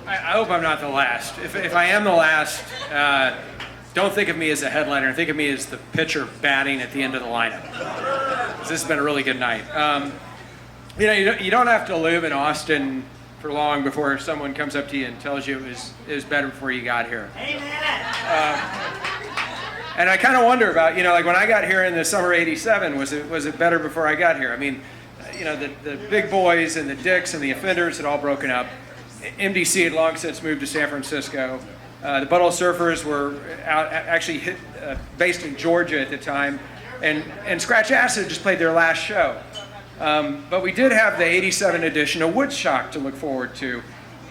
I hope I'm not the last. If I am the last, don't think of me as a headliner. Think of me as the pitcher batting at the end of the lineup. This has been a really good night. You don't have to live in Austin for long before someone comes up to you and tells you it was better before you got here. And I kind of wonder about, like when I got here in the summer '87, was it better before I got here? I mean, the big boys and the dicks and the offenders had all broken up. MDC had long since moved to San Francisco. The Butthole Surfers were based in Georgia at the time, and Scratch Acid just played their last show. But we did have the '87 edition of Woodstock to look forward to.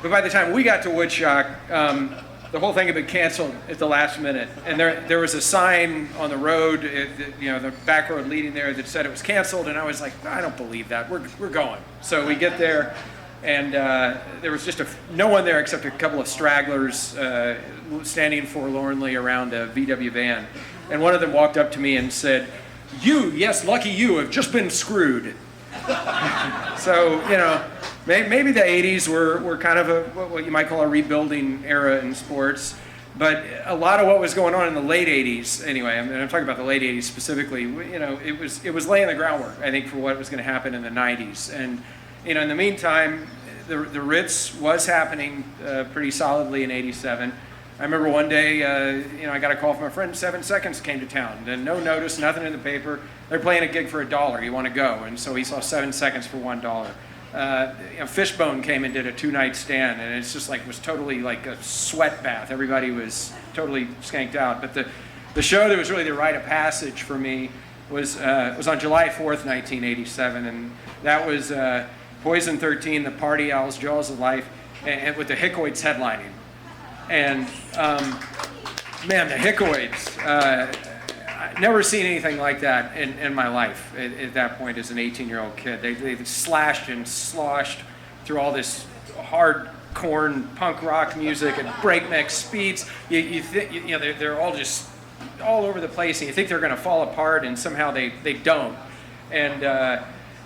But by the time we got to Woodstock, the whole thing had been canceled at the last minute. And there was a sign on the road, the back road leading there, that said it was canceled. And I was like, I don't believe that. We're going. So we get there, and there was just no one there except a couple of stragglers standing forlornly around a VW van. And one of them walked up to me and said, yes, lucky you, have just been screwed. So, maybe the 80s were kind of what you might call a rebuilding era in sports. But a lot of what was going on in the late 80s, anyway, and I'm talking about the late 80s specifically, it was laying the groundwork, I think, for what was going to happen in the 90s. And, in the meantime, the Ritz was happening pretty solidly in '87. I remember one day, I got a call from a friend. 7 Seconds came to town. And no notice, nothing in the paper. They're playing a gig for $1. You want to go? And so he saw 7 Seconds for $1. Fishbone came and did a 2-night stand, and it's just was totally like a sweat bath. Everybody was totally skanked out. But the show that was really the rite of passage for me was on July 4th, 1987, and that was Poison 13, the Party Owls, Jaws of Life, and with the Hickoids headlining. And man, the Hickoids, I've never seen anything like that in my life at that point as an 18-year-old kid. They slashed and sloshed through all this hardcore punk rock music and breakneck speeds. They're all just all over the place, and you think they're going to fall apart, and somehow they don't. And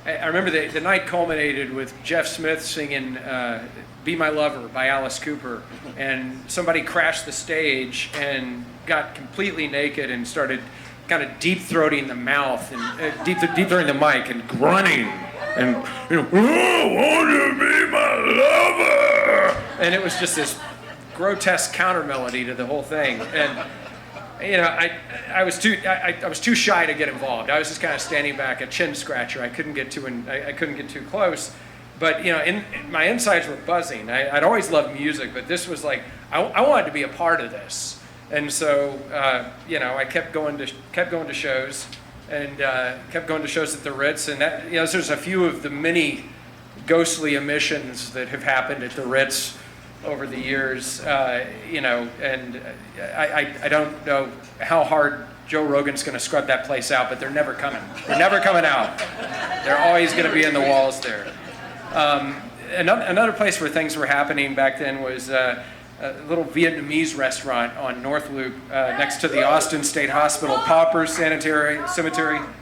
I remember the night culminated with Jeff Smith singing Be My Lover by Alice Cooper, and somebody crashed the stage and got completely naked and started kind of deep-throating the mouth and deep-throating the mic and grunting and, oh, won't you be my lover? And it was just this grotesque counter melody to the whole thing. And I was too shy to get involved. I was just kind of standing back, a chin scratcher. I couldn't get too close. But my insides were buzzing. I'd always loved music, but this was like I wanted to be a part of this. And so I kept going to shows, and kept going to shows at the Ritz. And that there's a few of the many ghostly emissions that have happened at the Ritz over the years, and I don't know how hard Joe Rogan's going to scrub that place out, but they're never coming. They're never coming out. They're always going to be in the walls there. Another place where things were happening back then was a little Vietnamese restaurant on North Loop next to the Austin State Hospital Pauper Cemetery.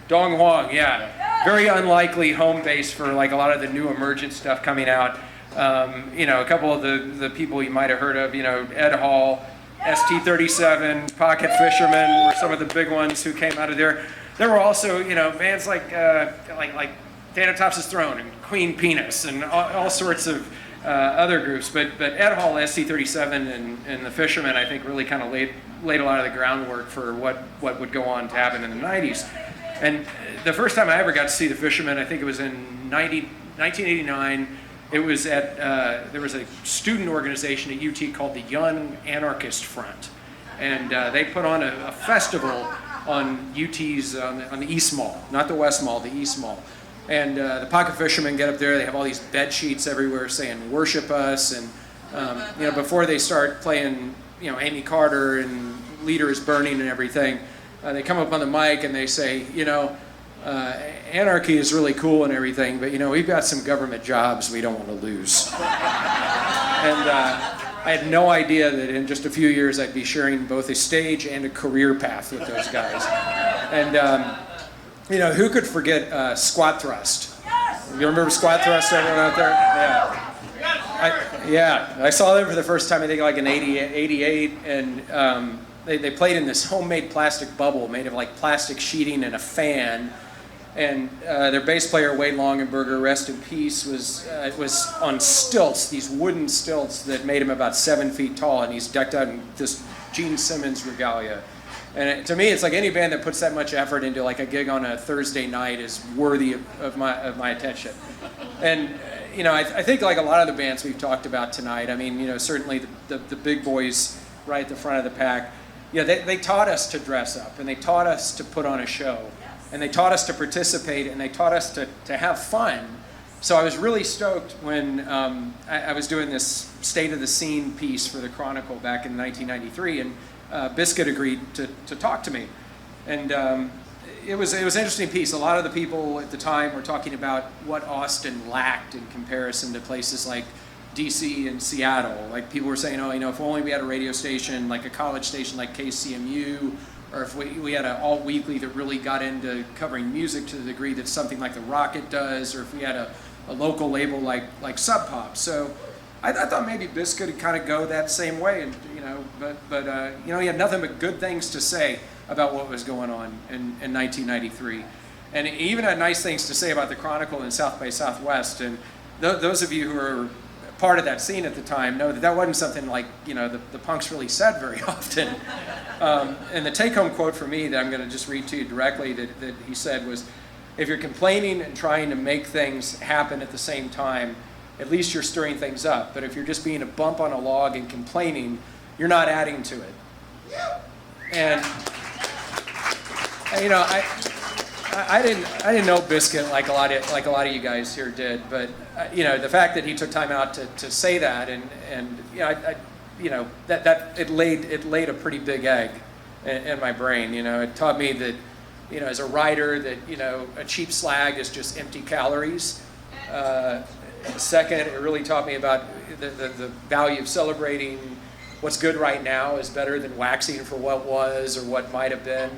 Dong Huang, yeah. Very unlikely home base for like a lot of the new emergent stuff coming out. A couple of the people you might have heard of, Ed Hall, ST-37, Pocket Fisherman were some of the big ones who came out of there. There were also, bands like Thanatopsis Throne and Queen Penis and all sorts of other groups. But Ed Hall, ST-37, and the Fishermen, I think, really kind of laid a lot of the groundwork for what would go on to happen in the 90s. And the first time I ever got to see the Fishermen, I think it was in 1989. It was there was a student organization at UT called the Young Anarchist Front, and they put on a festival on UT's on the East Mall, not the West Mall, the East Mall. And the Pocket Fishermen get up there. They have all these bed sheets everywhere saying "Worship Us," and before they start playing, Amy Carter and "Leader Is Burning" and everything, they come up on the mic and they say, anarchy is really cool and everything, but we've got some government jobs we don't want to lose. And I had no idea that in just a few years I'd be sharing both a stage and a career path with those guys. And who could forget Squat Thrust? You remember Squat Thrust, everyone out there? Yeah. I saw them for the first time, I think like in 88, and they played in this homemade plastic bubble made of like plastic sheeting and a fan. And their bass player, Wade Longenberger, rest in peace, was on stilts, these wooden stilts that made him about 7 feet tall, and he's decked out in this Gene Simmons regalia. And to me, it's like any band that puts that much effort into like a gig on a Thursday night is worthy of my attention. And I think like a lot of the bands we've talked about tonight, I mean, certainly the big boys right at the front of the pack, they taught us to dress up, and they taught us to put on a show, and they taught us to participate, and they taught us to have fun. So I was really stoked when I was doing this State of the Scene piece for the Chronicle back in 1993, and Biscuit agreed to talk to me. And it was an interesting piece. A lot of the people at the time were talking about what Austin lacked in comparison to places like DC and Seattle. Like people were saying, if only we had a radio station, like a college station like KCMU, or if we had an alt weekly that really got into covering music to the degree that something like the Rocket does, or if we had a local label like Sub Pop. So I thought maybe Biscuit would kind of go that same way, and but he had nothing but good things to say about what was going on in 1993, and he even had nice things to say about the Chronicle and South by Southwest. And those of you who are part of that scene at the time know that wasn't something like the punks really said very often. And the take-home quote for me that I'm going to just read to you directly that he said was, "If you're complaining and trying to make things happen at the same time, at least you're stirring things up. But if you're just being a bump on a log and complaining, you're not adding to it." And I didn't know Biscuit like a lot of you guys here did, but the fact that he took time out to say that, and that it laid a pretty big egg in my brain. It taught me that as a writer that a cheap slag is just empty calories. Second, it really taught me about the value of celebrating what's good right now is better than waxing for what was or what might have been.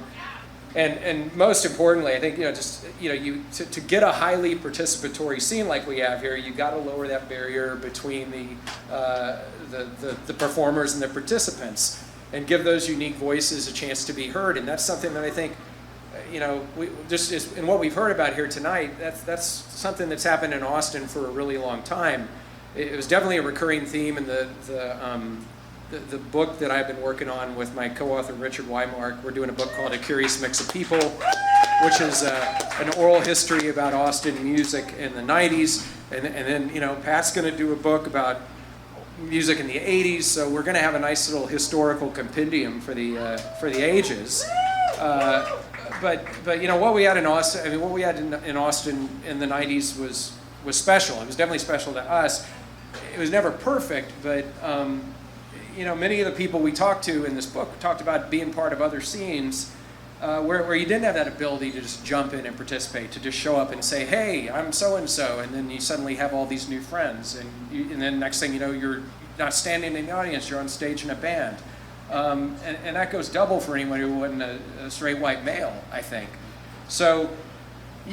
And most importantly, I think to get a highly participatory scene like we have here, you got to lower that barrier between the performers and the participants, and give those unique voices a chance to be heard. And that's something that I think in what we've heard about here tonight, that's something that's happened in Austin for a really long time. It was definitely a recurring theme in the book that I've been working on with my co-author Richard Weimark. We're doing a book called A Curious Mix of People, which is an oral history about Austin music in the 90s. And then Pat's going to do a book about music in the 80s. So we're going to have a nice little historical compendium for the ages. But what we had in Austin, what we had in Austin in the 90s was special. It was definitely special to us. It was never perfect, but many of the people we talked to in this book talked about being part of other scenes where you didn't have that ability to just jump in and participate, to just show up and say, "Hey, I'm so-and-so," and then you suddenly have all these new friends, and then next thing you know, you're not standing in the audience, you're on stage in a band. And that goes double for anyone who wasn't a straight white male, I think. So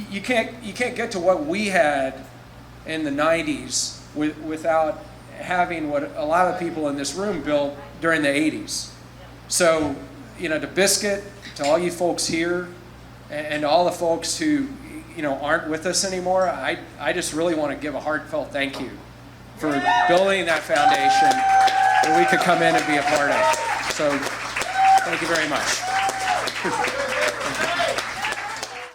you can't get to what we had in the 90s without having what a lot of people in this room built during the 80s. So, to Biscuit, to all you folks here, and to all the folks who, aren't with us anymore, I just really want to give a heartfelt thank you for building that foundation that we could come in and be a part of. So, thank you very much.